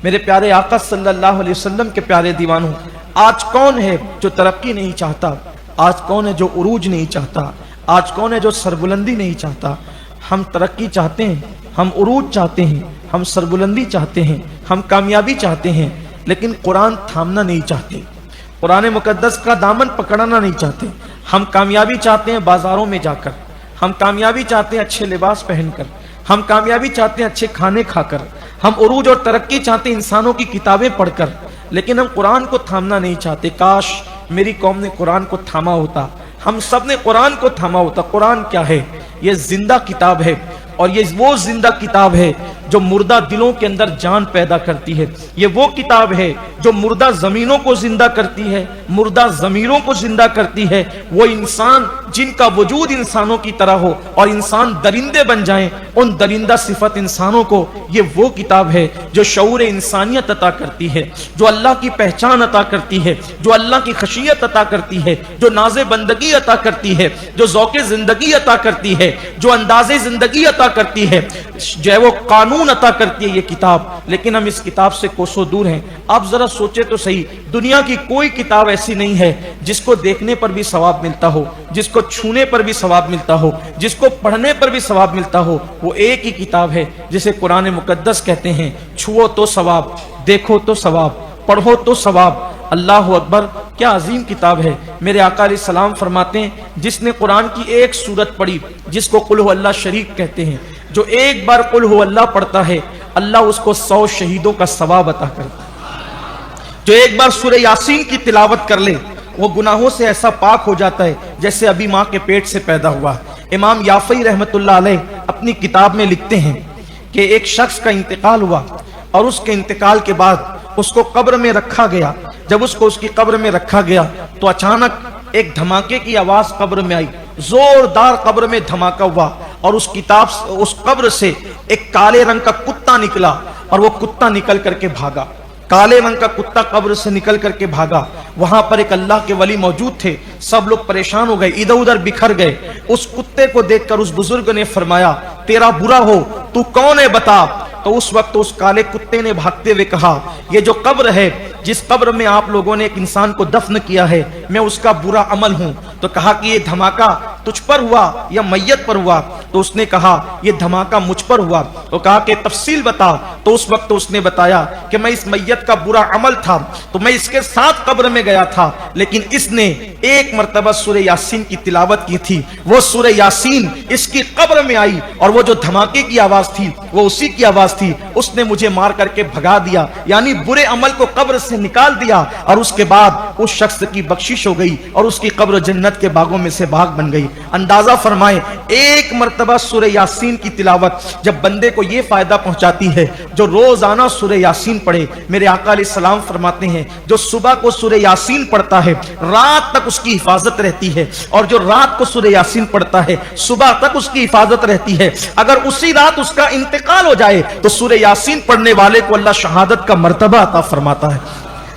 میرے پیارے آقا صلی اللہ علیہ وسلم کے پیارے دیوانوں، آج کون ہے جو ترقی نہیں چاہتا؟ آج کون ہے جو عروج نہیں چاہتا؟ آج کون ہے جو سربلندی نہیں چاہتا؟ ہم ترقی چاہتے ہیں، ہم عروج چاہتے ہیں، ہم سربلندی چاہتے ہیں، ہم کامیابی چاہتے ہیں، لیکن قرآن تھامنا نہیں چاہتے، قرآن مقدس کا دامن پکڑنا نہیں چاہتے۔ ہم کامیابی چاہتے ہیں بازاروں میں جا کر، ہم کامیابی چاہتے ہیں اچھے لباس پہن کر، ہم کامیابی چاہتے ہیں اچھے کھانے کھا کر، ہم عروج اور ترقی چاہتے ہیں انسانوں کی کتابیں پڑھ کر، لیکن ہم قرآن کو تھامنا نہیں چاہتے۔ کاش میری قوم نے قرآن کو تھاما ہوتا، ہم سب نے قرآن کو تھاما ہوتا۔ قرآن کیا ہے؟ یہ زندہ کتاب ہے، اور یہ وہ زندہ کتاب ہے جو مردہ دلوں کے اندر جان پیدا کرتی ہے۔ یہ وہ کتاب ہے جو مردہ زمینوں کو زندہ کرتی ہے، مردہ ضمیروں کو زندہ کرتی ہے۔ وہ انسان جن کا وجود انسانوں کی طرح ہو اور انسان درندے بن جائیں، ان درندہ صفت انسانوں کو یہ وہ کتاب ہے جو شعور انسانیت عطا کرتی ہے، جو اللہ کی پہچان عطا کرتی ہے، جو اللہ کی خشیت عطا کرتی ہے، جو ناز بندگی عطا کرتی ہے، جو ذوق زندگی عطا کرتی ہے، جو انداز زندگی عطا کرتی ہے، جو ہے وہ قانون عطا کرتی ہے یہ کتاب۔ لیکن ہم اس کتاب سے کوسوں دور ہیں۔ آپ ذرا سوچے تو صحیح، دنیا کی کوئی کتاب ایسی نہیں ہے جس کو دیکھنے پر بھی ثواب ملتا ہو، جس کو چھونے پر بھی ثواب ملتا ہو، جس کو پڑھنے پر بھی ثواب ملتا ہو۔ وہ ایک ہی کتاب ہے جسے قرآن مقدس کہتے ہیں۔ چھوؤ تو ثواب، دیکھو تو ثواب، پڑھو تو ثواب۔ اللہ اکبر، کیا عظیم کتاب ہے۔ میرے آقا علیہ السلام فرماتے ہیں، جس نے قرآن کی ایک سورت پڑھی جس کو قل هو اللہ شریف کہتے ہیں، جو ایک بار قل هو اللہ پڑھتا ہے، اللہ اس کو 100 شہیدوں کا ثواب عطا کرتا ہے۔ جو ایک بار سورہ یاسین کی تلاوت کر لے، وہ گناہوں سے ایسا پاک ہو جاتا ہے جیسے ابھی ماں کے پیٹ سے پیدا ہوا۔ امام یافعی رحمت اللہ علیہ اپنی کتاب میں لکھتے ہیں کہ ایک شخص کا انتقال ہوا، اور اس کے انتقال کے بعد اس کو قبر میں رکھا گیا۔ جب اس کو اس کی قبر میں رکھا گیا تو اچانک ایک دھماکے کی آواز قبر میں آئی، زوردار قبر میں دھماکہ ہوا، اور اس قبر سے ایک کالے رنگ کا کتا نکلا، اور وہ کتا نکل کر کے بھاگا۔ کالے رنگ کا کتا قبر سے نکل کر کے بھاگا۔ وہاں پر ایک اللہ کے ولی موجود تھے، سب لوگ پریشان ہو گئے، ادھر ادھر بکھر گئے۔ اس کتے کو دیکھ کر اس بزرگ نے فرمایا، تیرا برا ہو، تو کون ہے بتا؟ تو اس وقت اس کالے کتے نے بھاگتے ہوئے کہا، یہ جو قبر ہے، جس قبر میں آپ لوگوں نے ایک انسان کو دفن کیا ہے، میں اس کا برا عمل ہوں۔ تو کہا کہ یہ دھماکہ تجھ پر ہوا یا میت پر ہوا؟ تو اس نے کہا یہ دھماکہ مجھ پر ہوا۔ تو کہا کہ تفصیل بتا۔ تو اس وقت اس نے بتایا کہ میں اس میت کا برا عمل تھا، تو میں اس کے ساتھ قبر میں گیا تھا، لیکن اس نے ایک مرتبہ سورہ یاسین کی تلاوت کی تھی، وہ سورہ یاسین اس کی قبر میں آئی، اور وہ جو دھماکے کی آواز تھی وہ اسی کی آواز تھی۔ اس نے مجھے مار کر کے بھگا دیا، یعنی برے عمل کو قبر سے نکال دیا، اور اس کے بعد اس شخص کی بخشش ہو گئی، اور اس کی قبر جنت کے باغوں میں سے باغ بن گئی۔ اندازہ فرمائیں، ایک مرتبہ سورہ یاسین کی تلاوت جب بندے کو یہ فائدہ پہنچاتی ہے، جو روزانہ سورہ یاسین پڑھے، میرے آقا علیہ السلام فرماتے ہیں، جو صبح کو سورہ یاسین پڑھتا ہے رات تک اس کی حفاظت رہتی ہے، اور جو رات کو سورہ یاسین پڑھتا ہے صبح تک اس کی حفاظت رہتی ہے۔ اگر اسی رات اس کا انتقال ہو جائے تو سورہ یاسین پڑھنے والے کو اللہ شہادت کا مرتبہ عطا فرماتا ہے۔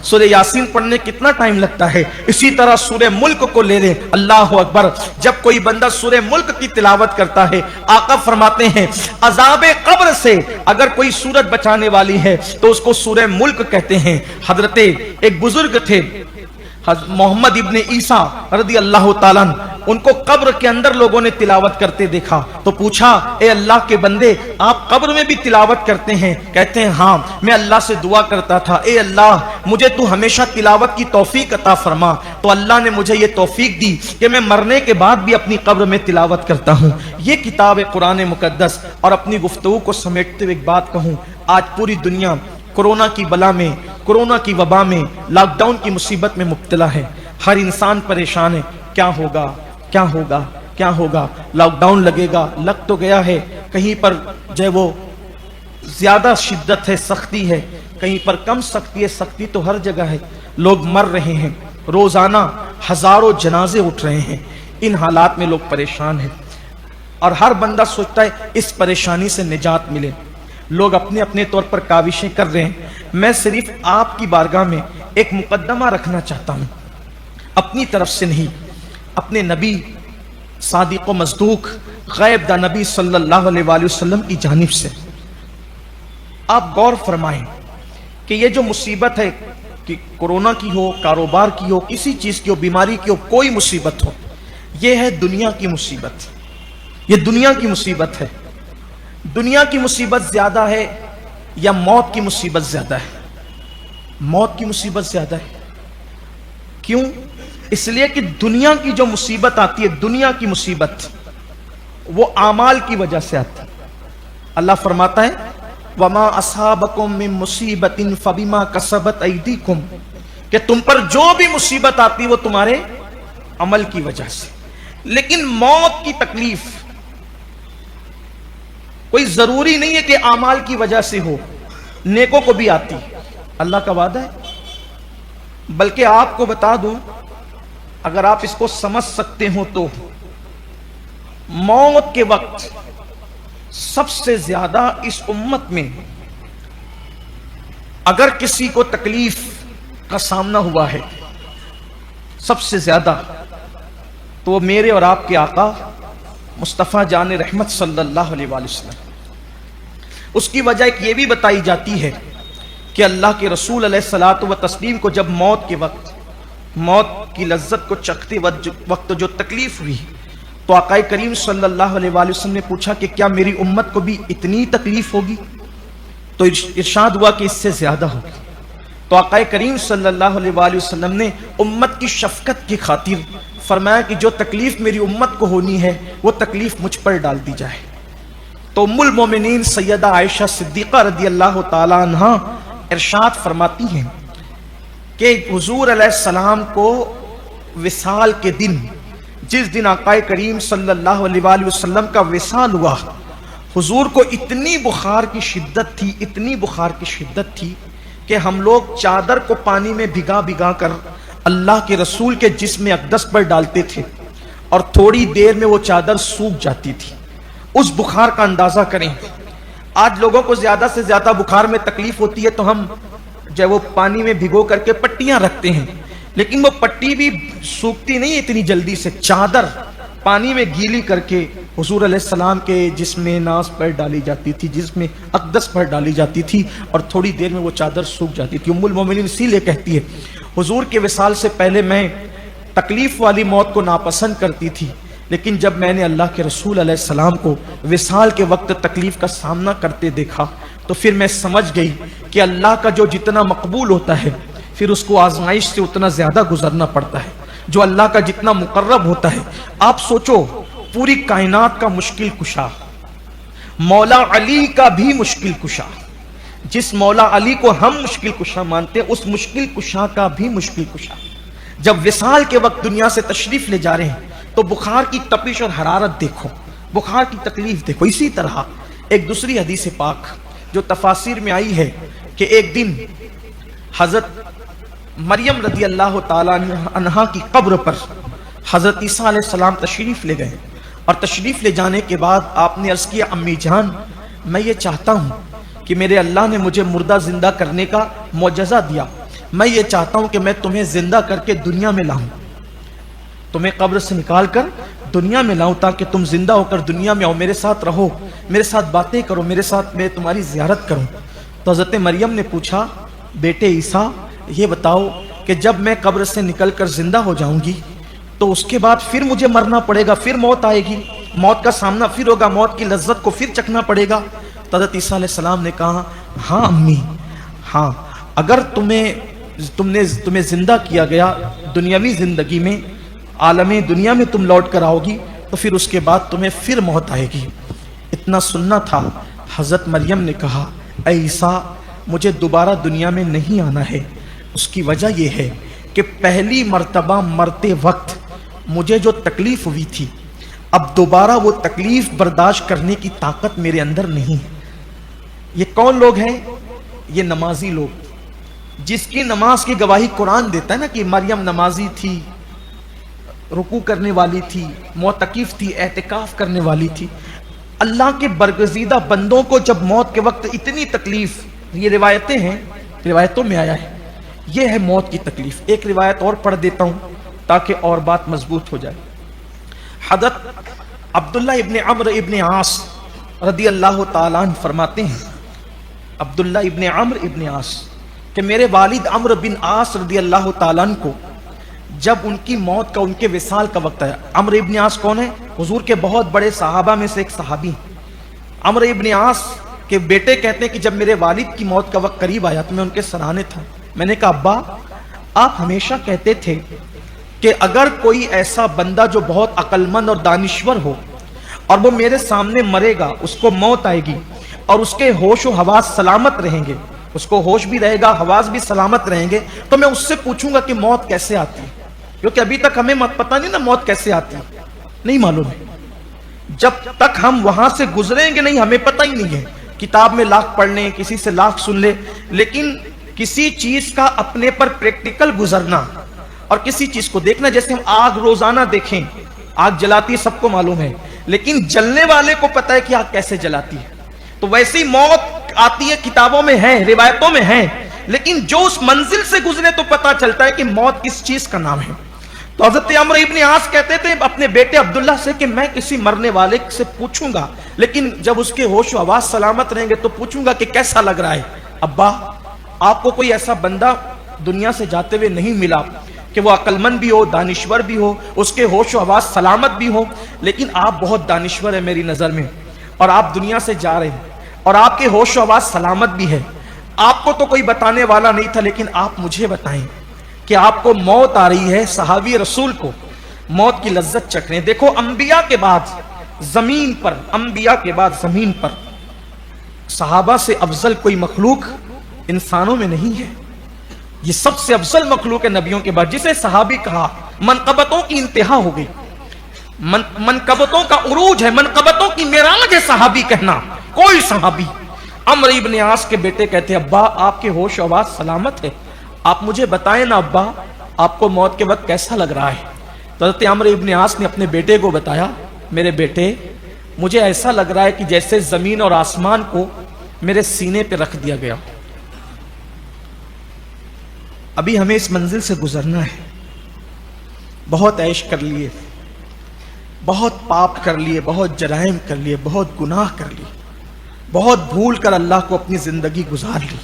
سورہ یاسین پڑھنے کتنا ٹائم لگتا ہے؟ اسی طرح سورہ ملک کو لے لیں، اللہ اکبر، جب کوئی بندہ سورہ ملک کی تلاوت کرتا ہے، آقا فرماتے ہیں عذاب قبر سے اگر کوئی سورت بچانے والی ہے تو اس کو سورہ ملک کہتے ہیں۔ حضرت ایک بزرگ تھے محمد ابن عیسیٰ رضی اللہ تعالیٰ عنہ، ان کو قبر کے اندر لوگوں نے تلاوت کرتے دیکھا تو پوچھا، اے اللہ کے بندے، آپ قبر میں بھی تلاوت کرتے ہیں؟ کہتے ہیں ہاں، میں اللہ سے دعا کرتا تھا، اے اللہ مجھے تو ہمیشہ تلاوت کی توفیق عطا فرما، تو اللہ نے مجھے یہ توفیق دی کہ میں مرنے کے بعد بھی اپنی قبر میں تلاوت کرتا ہوں۔ یہ کتاب ہے قرآن مقدس۔ اور اپنی گفتگو کو سمیٹتے ہوئے ایک بات کہوں، آج پوری دنیا کورونا کی بلا میں، کورونا کی وبا میں، لاک ڈاؤن کی مصیبت میں مبتلا ہے۔ ہر انسان پریشان ہے، کیا ہوگا کیا ہوگا کیا ہوگا؟ لاک ڈاؤن لگے گا، لگ تو گیا ہے، کہیں پر جو ہے وہ زیادہ شدت ہے، سختی ہے، کہیں پر کم سختی ہے، سختی تو ہر جگہ ہے۔ لوگ مر رہے ہیں، روزانہ ہزاروں جنازے اٹھ رہے ہیں۔ ان حالات میں لوگ پریشان ہیں، اور ہر بندہ سوچتا ہے اس پریشانی سے نجات ملے۔ لوگ اپنے اپنے طور پر کاوشیں کر رہے ہیں۔ میں صرف آپ کی بارگاہ میں ایک مقدمہ رکھنا چاہتا ہوں، اپنی طرف سے نہیں، اپنے نبی صادق و مصدوق غیب دا نبی صلی اللہ علیہ وآلہ وسلم کی جانب سے۔ آپ غور فرمائیں، کہ یہ جو مصیبت ہے کہ کورونا کی ہو، کاروبار کی ہو، کسی چیز کی ہو، بیماری کی ہو، کوئی مصیبت ہو، یہ ہے دنیا کی مصیبت. یہ دنیا کی مصیبت ہے. دنیا کی مصیبت زیادہ ہے یا موت کی مصیبت زیادہ ہے؟ موت کی مصیبت زیادہ ہے. کیوں؟ اس لیے کہ دنیا کی جو مصیبت آتی ہے، دنیا کی مصیبت، وہ اعمال کی وجہ سے آتی ہے. اللہ فرماتا ہے وَمَا أَصَابَكُم مِّن مُّصِيبَةٍ فَبِمَا كَسَبَتْ أَيْدِيكُمْ، کہ تم پر جو بھی مصیبت آتی ہے وہ تمہارے عمل کی وجہ سے. لیکن موت کی تکلیف کوئی ضروری نہیں ہے کہ اعمال کی وجہ سے ہو، نیکوں کو بھی آتی. اللہ کا وعدہ ہے. بلکہ آپ کو بتا دوں، اگر آپ اس کو سمجھ سکتے ہو تو موت کے وقت سب سے زیادہ اس امت میں اگر کسی کو تکلیف کا سامنا ہوا ہے سب سے زیادہ، تو وہ میرے اور آپ کے آقا مصطفیٰ جان رحمت صلی اللہ علیہ وآلہ وسلم. اس کی وجہ ایک یہ بھی بتائی جاتی ہے کہ اللہ کے رسول علیہ الصلوۃ والتسلیم کو جب موت کے وقت، موت کی لذت کو چکھتے وقت جو تکلیف ہوئی، تو آقا کریم صلی اللہ علیہ وآلہ وسلم نے پوچھا کہ کیا میری امت کو بھی اتنی تکلیف ہوگی؟ تو ارشاد ہوا کہ اس سے زیادہ ہوگی. تو آقا کریم صلی اللہ علیہ وآلہ وسلم نے امت کی شفقت کی خاطر فرمایا کہ جو تکلیف میری امت کو ہونی ہے وہ تکلیف مجھ پر ڈال دی جائے. تو ام المومنین سیدہ عائشہ صدیقہ رضی اللہ تعالی عنہ ارشاد فرماتی ہیں کہ حضور علیہ السلام کو وصال کے دن، جس دن آقا کریم صلی اللہ علیہ وآلہ وسلم کا وصال ہوا، حضور کو اتنی بخار کی شدت تھی، اتنی بخار کی شدت تھی کہ ہم لوگ چادر کو پانی میں بھگا بھگا کر اللہ کے رسول کے جسم اقدس پر ڈالتے تھے اور تھوڑی دیر میں وہ چادر سوکھ جاتی تھی. اس بخار کا اندازہ کریں. آج لوگوں کو زیادہ سے زیادہ بخار میں تکلیف ہوتی ہے تو ہم جو وہ پانی میں بھگو کر کے پٹیاں رکھتے ہیں، لیکن وہ پٹی بھی سوکھتی نہیں اتنی جلدی سے. چادر پانی میں گیلی کر کے حضور علیہ السلام کے جسم ناز پر ڈالی جاتی تھی، جسم اقدس پر ڈالی جاتی تھی اور تھوڑی دیر میں وہ چادر سوکھ جاتی تھی. ام المومنین اسی لیے کہتی ہے حضور کے وصال سے پہلے میں تکلیف والی موت کو ناپسند کرتی تھی، لیکن جب میں نے اللہ کے رسول علیہ السلام کو وصال کے وقت تکلیف کا سامنا کرتے دیکھا تو پھر میں سمجھ گئی کہ اللہ کا جو جتنا مقبول ہوتا ہے پھر اس کو آزمائش سے اتنا زیادہ گزرنا پڑتا ہے. جو اللہ کا جتنا مقرب ہوتا ہے، آپ سوچو پوری کائنات کا مشکل کشا، مولا علی کا بھی مشکل کشا، جس مولا علی کو ہم مشکل کشا مانتے ہیں اس مشکل کشا کا بھی مشکل کشا جب وصال کے وقت دنیا سے تشریف لے جا رہے ہیں تو بخار کی تپش اور حرارت دیکھو، بخار کی تکلیف دیکھو. اسی طرح ایک دوسری حدیث پاک جو تفاسیر میں آئی ہے کہ ایک دن حضرت مریم رضی اللہ تعالی عنہا کی قبر پر حضرت عیسیٰ علیہ السلام تشریف لے گئے اور تشریف لے جانے کے بعد آپ نے عرض کیا امی جان میں یہ چاہتا ہوں کہ میرے اللہ نے مجھے مردہ زندہ کرنے کا معجزہ دیا، میں یہ چاہتا ہوں کہ میں تمہیں زندہ کر کے دنیا میں لاؤں، تمہیں قبر سے نکال کر دنیا میں لاؤں تاکہ تم زندہ ہو کر دنیا میں آؤ، میرے ساتھ رہو، میرے ساتھ باتیں کرو، میرے ساتھ میں تمہاری زیارت کروں. تو حضرت مریم نے پوچھا بیٹے عیسیٰ یہ بتاؤ کہ جب میں قبر سے نکل کر زندہ ہو جاؤں گی تو اس کے بعد پھر مجھے مرنا پڑے گا، پھر موت آئے گی، موت کا سامنا پھر ہوگا، موت کی لذت کو پھر چکھنا پڑے گا؟ تو حضرت عیسیٰ علیہ السلام نے کہا ہاں امی، ہاں اگر تمہیں زندہ کیا گیا دنیاوی زندگی میں، عالم دنیا میں تم لوٹ کر آؤ گی تو پھر اس کے بعد تمہیں پھر موت آئے گی. اتنا سننا تھا. حضرت مریم نے کہا اے عیسیٰ مجھے دوبارہ دنیا میں نہیں آنا ہے. اس کی وجہ یہ ہے کہ پہلی مرتبہ مرتے وقت مجھے جو تکلیف ہوئی تھی اب دوبارہ وہ تکلیف برداشت کرنے کی طاقت میرے اندر نہیں ہے. یہ کون لوگ ہیں؟ یہ نمازی لوگ، جس کی نماز کی گواہی قرآن دیتا ہے نا کہ مریم نمازی تھی، رکوع کرنے والی تھی، معتکف تھی، اعتکاف کرنے والی تھی. اللہ کے برگزیدہ بندوں کو جب موت کے وقت اتنی تکلیف، یہ روایتیں ہیں، روایتوں میں آیا ہے، یہ ہے موت کی تکلیف. ایک روایت اور پڑھ دیتا ہوں تاکہ اور بات مضبوط ہو جائے. حضرت عبداللہ ابن عمرو ابن عاص رضی اللہ تعالیٰ عنہ فرماتے ہیں، عبداللہ ابن عمرو ابن عاص کہ میرے والد عمرو بن عاص رضی اللہ تعالیٰ عنہ کو جب ان کی موت کا، ان کے وصال کا وقت آیا. عمرو ابن عاص کون ہے؟ حضور کے بہت بڑے صحابہ میں سے ایک صحابی. عمرو ابن عاص کے بیٹے کہتے ہیں کہ جب میرے والد کی موت کا وقت قریب آیا تو میں ان کے سرانے تھا. میں نے کہا ابا آپ ہمیشہ کہتے تھے کہ اگر کوئی ایسا بندہ جو بہت عقل مند اور دانشور ہو اور وہ میرے سامنے مرے گا، اس کو موت آئے گی اور اس کے ہوش و حواس سلامت رہیں گے، اس کو ہوش بھی رہے گا، حواس بھی سلامت رہیں گے، تو میں اس سے پوچھوں گا کہ موت کیسے آتی ہے. کیونکہ ابھی تک ہمیں پتہ نہیں نا موت کیسے آتی ہے، نہیں معلوم ہے. جب تک ہم وہاں سے گزریں گے نہیں، ہمیں پتہ ہی نہیں ہے. کتاب میں لاکھ پڑھ لیں، کسی سے لاکھ سن لیں، لیکن کسی چیز کا اپنے پر پریکٹیکل گزرنا اور کسی چیز کو دیکھنا، جیسے ہم آگ روزانہ دیکھیں، آگ جلاتی ہے سب کو معلوم ہے، لیکن جلنے والے کو پتہ ہے کہ آگ کیسے جلاتی ہے. تو ویسی موت آتی ہے، کتابوں میں ہے، روایتوں میں ہے، لیکن جو اس منزل سے گزرے تو پتہ چلتا ہے کہ موت کس چیز کا نام ہے. تو حضرت عمرو ابن عاص کہتے تھے اپنے بیٹے عبداللہ سے کہ میں کسی مرنے والے سے پوچھوں گا، لیکن جب اس کے ہوش و حواس سلامت رہیں گے تو پوچھوں گا کہ کیسا لگ رہا ہے. ابا آپ کو کوئی ایسا بندہ دنیا سے جاتے ہوئے نہیں ملا کہ وہ عقل مند بھی ہو، دانشور بھی ہو، اس کے ہوش و حواس سلامت بھی ہو، لیکن آپ بہت دانشور ہیں میری نظر میں، اور آپ دنیا سے جا رہے ہیں اور آپ کے ہوش و حواس سلامت بھی ہے. آپ کو تو کوئی بتانے والا نہیں تھا، لیکن آپ مجھے بتائیں کہ آپ کو موت آ رہی ہے، صحابی رسول کو موت کی لذت چکھ رہے ہیں. دیکھو انبیاء کے بعد زمین پر، انبیاء کے بعد زمین پر صحابہ سے افضل کوئی مخلوق انسانوں میں نہیں ہے. یہ سب سے افضل مخلوق ہے نبیوں کے بعد، جسے صحابی کہا. منقبتوں کی انتہا ہو گئی، منقبتوں کا عروج ہے، منقبتوں کی معراج ہے صحابی کہنا. کوئی صحابی. عمرو ابن عاص کے بیٹے کہتے ہیں ابا آپ کے ہوش و حواس سلامت ہے، آپ مجھے بتائیں نا ابا آپ کو موت کے وقت کیسا لگ رہا ہے. تو حضرت عمرو ابن عاص نے اپنے بیٹے کو بتایا میرے بیٹے مجھے ایسا لگ رہا ہے کہ جیسے زمین اور آسمان کو میرے سینے پہ رکھ دیا گیا. ابھی ہمیں اس منزل سے گزرنا ہے. بہت عیش کر لیے، بہت پاپ کر لیے، بہت جرائم کر لیے، بہت گناہ کر لیے، بہت بھول کر اللہ کو اپنی زندگی گزار لی.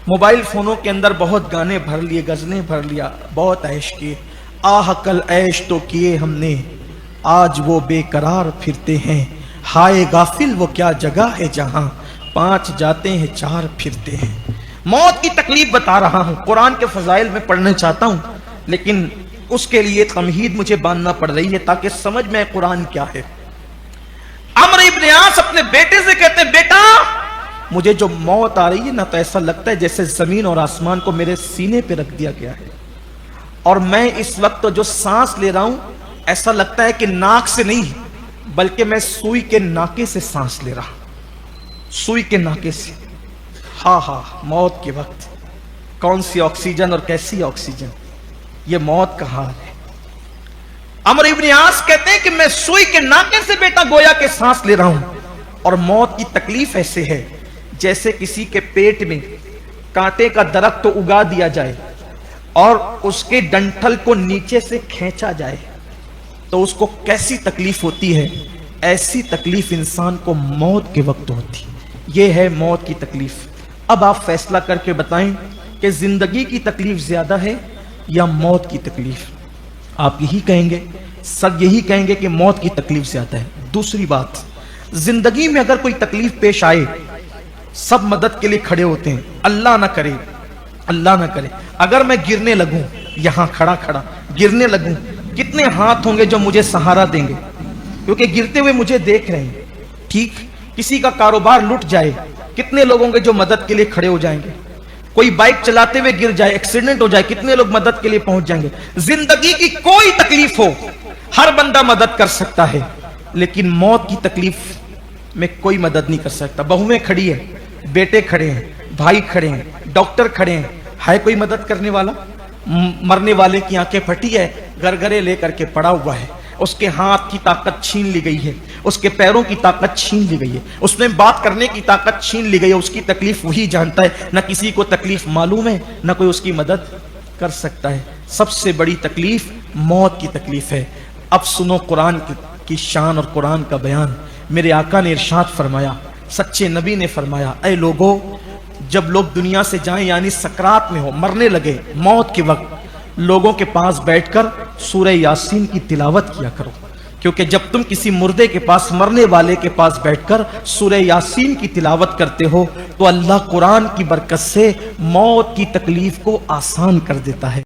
موبائل فونوں کے اندر بہت گانے بھر لیے، غزلیں بھر لیا، بہت عیش کیے. آہ کل عیش تو کیے ہم نے، آج وہ بے قرار پھرتے ہیں. ہائے غافل وہ کیا جگہ ہے جہاں 5 جاتے ہیں 4 پھرتے ہیں. موت کی تکلیف بتا رہا ہوں، قرآن کے فضائل میں پڑھنا چاہتا ہوں، لیکن اس کے لیے تمہید مجھے باندھنا پڑ رہی ہے تاکہ سمجھ میں قرآن کیا ہے. عمرو ابن عاص اپنے بیٹے سے کہتے ہیں بیٹا مجھے جو موت آ رہی ہے نا تو ایسا لگتا ہے جیسے زمین اور آسمان کو میرے سینے پہ رکھ دیا گیا ہے، اور میں اس وقت جو سانس لے رہا ہوں ایسا لگتا ہے کہ ناک سے نہیں بلکہ میں سوئی کے ناکے سے سانس لے رہا ہوں، سوئی کے ناکے سے. ہاں ہاں موت کے وقت کون سی آکسیجن اور کیسی آکسیجن، یہ موت کا حال ہے. عمرو ابن عاص کہتے ہیں کہ میں سوئی کے ناکے سے بیٹا گویا کہ سانس لے رہا ہوں، اور موت کی تکلیف ایسے ہے جیسے کسی کے پیٹ میں کانٹے کا درخت تو اگا دیا جائے اور اس کے ڈنٹھل کو نیچے سے کھینچا جائے تو اس کو کیسی تکلیف ہوتی ہے، ایسی تکلیف انسان کو موت کے وقت ہوتی. یہ ہے موت کی تکلیف. اب آپ فیصلہ کر کے بتائیں کہ زندگی کی تکلیف زیادہ ہے یا موت کی تکلیف. آپ یہی کہیں گے، سب یہی کہیں گے کہ موت کی تکلیف زیادہ ہے. دوسری بات، زندگی میں اگر کوئی تکلیف پیش آئے سب مدد کے لیے کھڑے ہوتے ہیں. اللہ نہ کرے، اللہ نہ کرے اگر میں گرنے لگوں، یہاں کھڑا کھڑا گرنے لگوں، کتنے ہاتھ ہوں گے جو مجھے سہارا دیں گے کیونکہ گرتے ہوئے مجھے دیکھ رہے ہیں. ٹھیک، کسی کا کاروبار لٹ جائے، کتنے لوگ ہوں گے جو مدد کے لیے کھڑے ہو جائیں گے. کوئی بائک چلاتے ہوئے گر جائے، ایکسیڈنٹ ہو جائے، کتنے لوگ مدد کے لیے پہنچ جائیں گے. زندگی کی کوئی تکلیف ہو ہر بندہ مدد کر سکتا ہے، لیکن موت کی تکلیف میں کوئی مدد نہیں کر سکتا. بہویں کھڑی ہیں، بیٹے کھڑے ہیں، بھائی کھڑے ہیں، ڈاکٹر کھڑے ہیں، ہے کوئی مدد کرنے والا؟ مرنے والے کی آنکھیں پھٹی ہے، گرگرے لے کر کے پڑا ہوا ہے، اس کے ہاتھ کی طاقت چھین لی گئی ہے، اس کے پیروں کی طاقت چھین لی گئی ہے، اس میں بات کرنے کی طاقت چھین لی گئی ہے. اس کی تکلیف وہی جانتا ہے، نہ کسی کو تکلیف معلوم ہے، نہ کوئی اس کی مدد کر سکتا ہے. سب سے بڑی تکلیف موت کی تکلیف ہے. اب سنو قرآن کی شان اور قرآن کا بیان. میرے آقا نے ارشاد فرمایا، سچے نبی نے فرمایا، اے لوگو جب لوگ دنیا سے جائیں یعنی سکرات میں ہو، مرنے لگے، موت کے وقت لوگوں کے پاس بیٹھ کر سورہ یاسین کی تلاوت کیا کرو، کیونکہ جب تم کسی مردے کے پاس، مرنے والے کے پاس بیٹھ کر سورہ یاسین کی تلاوت کرتے ہو تو اللہ قرآن کی برکت سے موت کی تکلیف کو آسان کر دیتا ہے۔